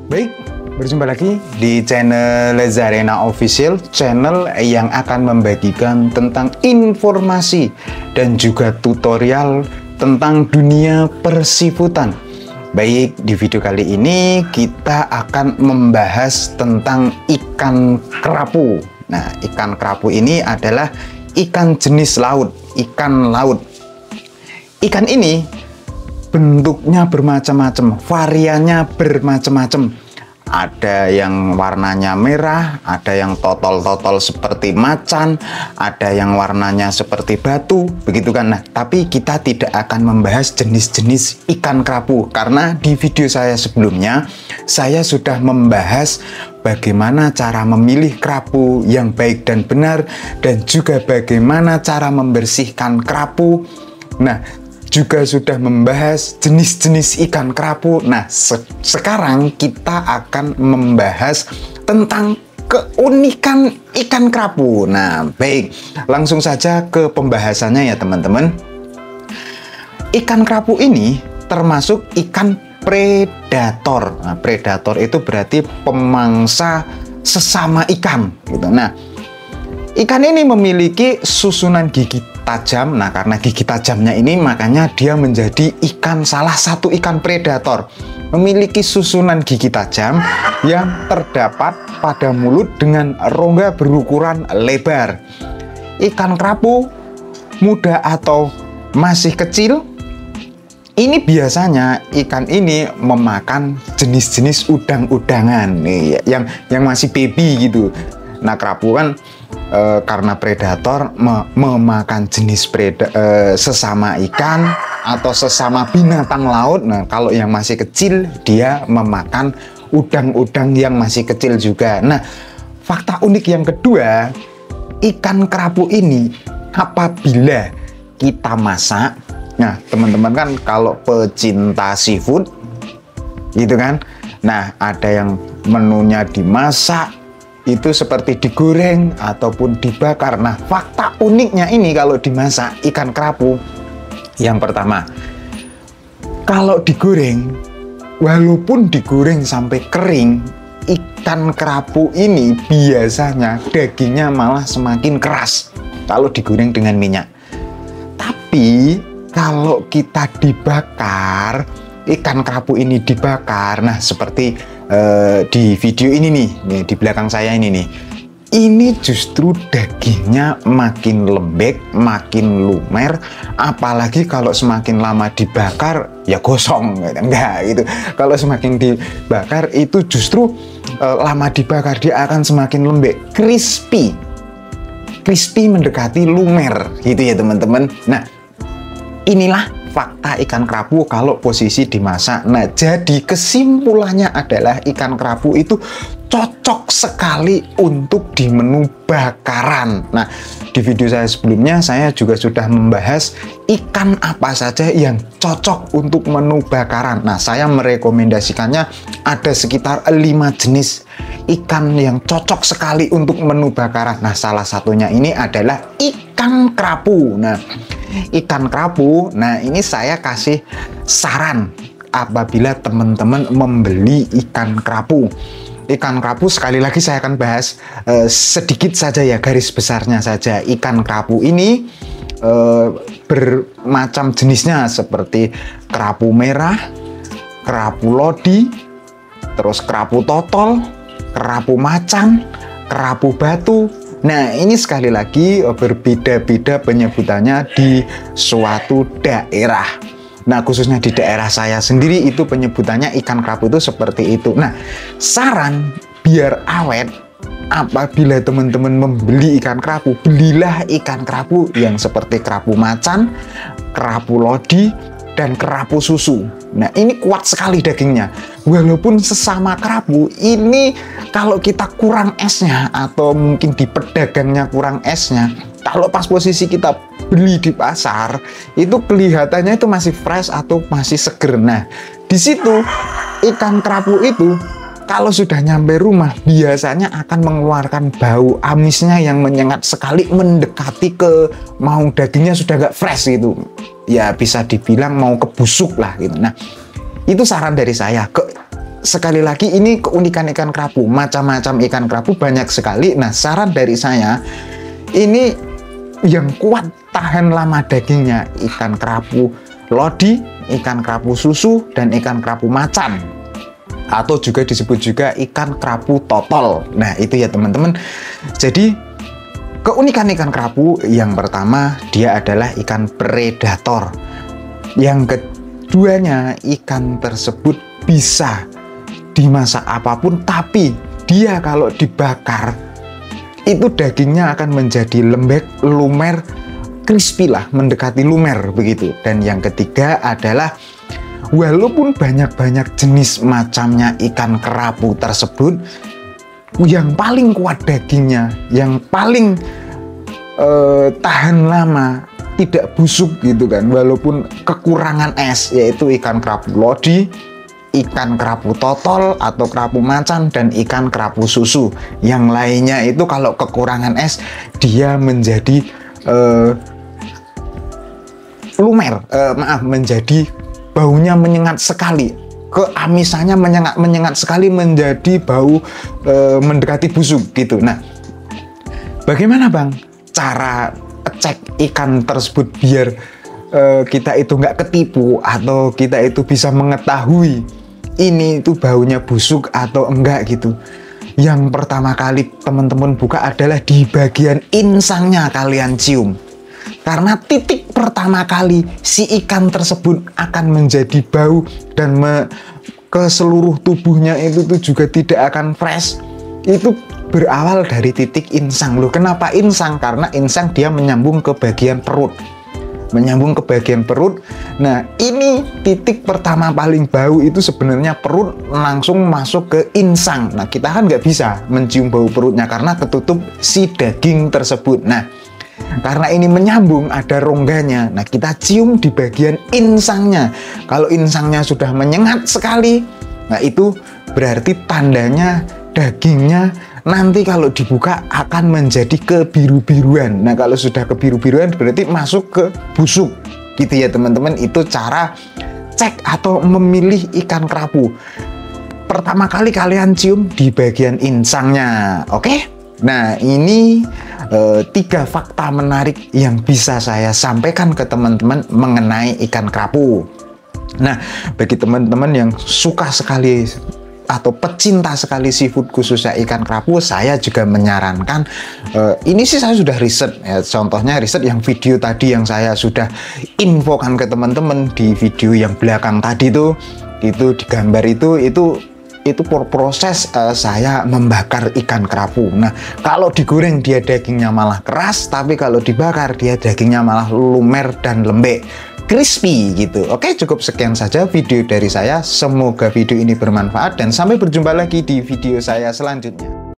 Baik, berjumpa lagi di channel Zarena Official, channel yang akan membagikan tentang informasi dan juga tutorial tentang dunia persifutan. Baik, di video kali ini kita akan membahas tentang ikan kerapu. Nah, ikan kerapu ini adalah ikan jenis laut, ikan laut. Ikan ini bentuknya bermacam-macam, variannya bermacam-macam. Ada yang warnanya merah, ada yang totol-totol seperti macan, ada yang warnanya seperti batu, begitu kan. Nah, tapi kita tidak akan membahas jenis-jenis ikan kerapu karena di video saya sebelumnya saya sudah membahas bagaimana cara memilih kerapu yang baik dan benar, dan juga bagaimana cara membersihkan kerapu. Nah, juga sudah membahas jenis-jenis ikan kerapu. Nah, sekarang kita akan membahas tentang keunikan ikan kerapu. Nah, baik, langsung saja ke pembahasannya ya teman-teman. Ikan kerapu ini termasuk ikan predator. Nah, predator itu berarti pemangsa sesama ikan gitu. Nah, ikan ini memiliki susunan gigi tajam. Nah, karena gigi tajamnya ini makanya dia menjadi salah satu ikan predator. Memiliki susunan gigi tajam yang terdapat pada mulut dengan rongga berukuran lebar. Ikan kerapu muda atau masih kecil, ini biasanya ikan ini memakan jenis-jenis udang-udangan nih, yang masih baby gitu. Nah, kerapu kan karena predator memakan jenis sesama ikan atau sesama binatang laut. Nah, kalau yang masih kecil dia memakan udang-udang yang masih kecil juga. Nah, fakta unik yang kedua, ikan kerapu ini apabila kita masak, nah teman-teman kan kalau pecinta seafood gitu kan, nah ada yang menunya dimasak, itu seperti digoreng ataupun dibakar. Nah, fakta uniknya ini kalau dimasak ikan kerapu, yang pertama, kalau digoreng, walaupun digoreng sampai kering, ikan kerapu ini biasanya dagingnya malah semakin keras kalau digoreng dengan minyak. Tapi kalau kita dibakar, ikan kerapu ini dibakar, nah seperti di video ini nih, di belakang saya ini justru dagingnya makin lembek, makin lumer. Apalagi kalau semakin lama dibakar ya gosong, enggak gitu. Kalau semakin dibakar itu justru lama dibakar dia akan semakin lembek, crispy mendekati lumer gitu ya teman-teman. Nah, inilah fakta ikan kerapu kalau posisi dimasak. Nah, jadi kesimpulannya adalah ikan kerapu itu cocok sekali untuk di menu bakaran. Nah, di video saya sebelumnya saya juga sudah membahas ikan apa saja yang cocok untuk menu bakaran. Nah, saya merekomendasikannya ada sekitar 5 jenis ikan yang cocok sekali untuk menu bakaran. Nah, salah satunya ini adalah ikan kerapu. Nah, ikan kerapu, nah ini saya kasih saran apabila teman-teman membeli ikan kerapu. Ikan kerapu sekali lagi saya akan bahas sedikit saja ya, garis besarnya saja. Ikan kerapu ini bermacam jenisnya seperti kerapu merah, kerapu lodi, terus kerapu totol, kerapu macan, kerapu batu. Nah, ini sekali lagi berbeda-beda penyebutannya di suatu daerah. Nah, khususnya di daerah saya sendiri itu penyebutannya ikan kerapu itu seperti itu. Nah, saran biar awet, apabila teman-teman membeli ikan kerapu, belilah ikan kerapu yang seperti kerapu macan, kerapu lodi, dan kerapu susu. Nah, ini kuat sekali dagingnya. Walaupun sesama kerapu, ini kalau kita kurang esnya atau mungkin di pedagangnya kurang esnya, kalau pas posisi kita beli di pasar, itu kelihatannya itu masih fresh atau masih seger. Nah, di situ ikan kerapu itu kalau sudah nyampe rumah biasanya akan mengeluarkan bau amisnya yang menyengat sekali, mendekati ke mau dagingnya sudah gak fresh gitu. Ya bisa dibilang mau kebusuk lah gitu. Nah, itu saran dari saya. sekali lagi ini keunikan ikan kerapu, macam-macam ikan kerapu banyak sekali. Nah, saran dari saya, ini yang kuat tahan lama dagingnya ikan kerapu lodi, ikan kerapu susu, dan ikan kerapu macan, atau juga disebut juga ikan kerapu totol. Nah, itu ya teman-teman. Jadi keunikan ikan kerapu yang pertama, dia adalah ikan predator. Yang keduanya, ikan tersebut bisa dimasak apapun, tapi dia kalau dibakar itu dagingnya akan menjadi lembek, lumer, crispy lah, mendekati lumer begitu. Dan yang ketiga adalah walaupun banyak-banyak jenis macamnya ikan kerapu tersebut, yang paling kuat dagingnya, yang paling tahan lama, tidak busuk gitu kan, walaupun kekurangan es, yaitu ikan kerapu lodi, ikan kerapu totol atau kerapu macan, dan ikan kerapu susu. Yang lainnya itu kalau kekurangan es, dia menjadi lumer, menjadi baunya menyengat sekali, keamisannya menyengat sekali, menjadi bau mendekati busuk gitu. Nah, bagaimana Bang cara cek ikan tersebut biar kita itu nggak ketipu, atau kita itu bisa mengetahui ini itu baunya busuk atau enggak gitu? Yang pertama kali teman-teman buka adalah di bagian insangnya kalian cium. Karena titik pertama kali si ikan tersebut akan menjadi bau, dan ke seluruh tubuhnya itu tuh juga tidak akan fresh. Itu berawal dari titik insang. Loh, kenapa insang? Karena insang dia menyambung ke bagian perut. Nah, ini titik pertama paling bau itu sebenarnya perut, langsung masuk ke insang. Nah, kita kan nggak bisa mencium bau perutnya karena ketutup si daging tersebut. Nah, karena ini menyambung, ada rongganya. Nah, kita cium di bagian insangnya. Kalau insangnya sudah menyengat sekali, nah itu berarti tandanya dagingnya nanti kalau dibuka akan menjadi kebiru-biruan. Nah, kalau sudah kebiru-biruan berarti masuk ke busuk gitu ya teman-teman. Itu cara cek atau memilih ikan kerapu. Pertama kali kalian cium di bagian insangnya, oke? Nah, ini 3 fakta menarik yang bisa saya sampaikan ke teman-teman mengenai ikan kerapu. Nah, bagi teman-teman yang suka sekali atau pecinta sekali seafood khususnya ikan kerapu, saya juga menyarankan, ini sih saya sudah riset ya, contohnya riset yang video tadi yang saya sudah infokan ke teman-teman di video yang belakang tadi tuh, itu di gambar itu proses saya membakar ikan kerapu. Nah, kalau digoreng dia dagingnya malah keras, tapi kalau dibakar dia dagingnya malah lumer dan lembek, crispy gitu. Oke, cukup sekian saja video dari saya. Semoga video ini bermanfaat dan sampai berjumpa lagi di video saya selanjutnya.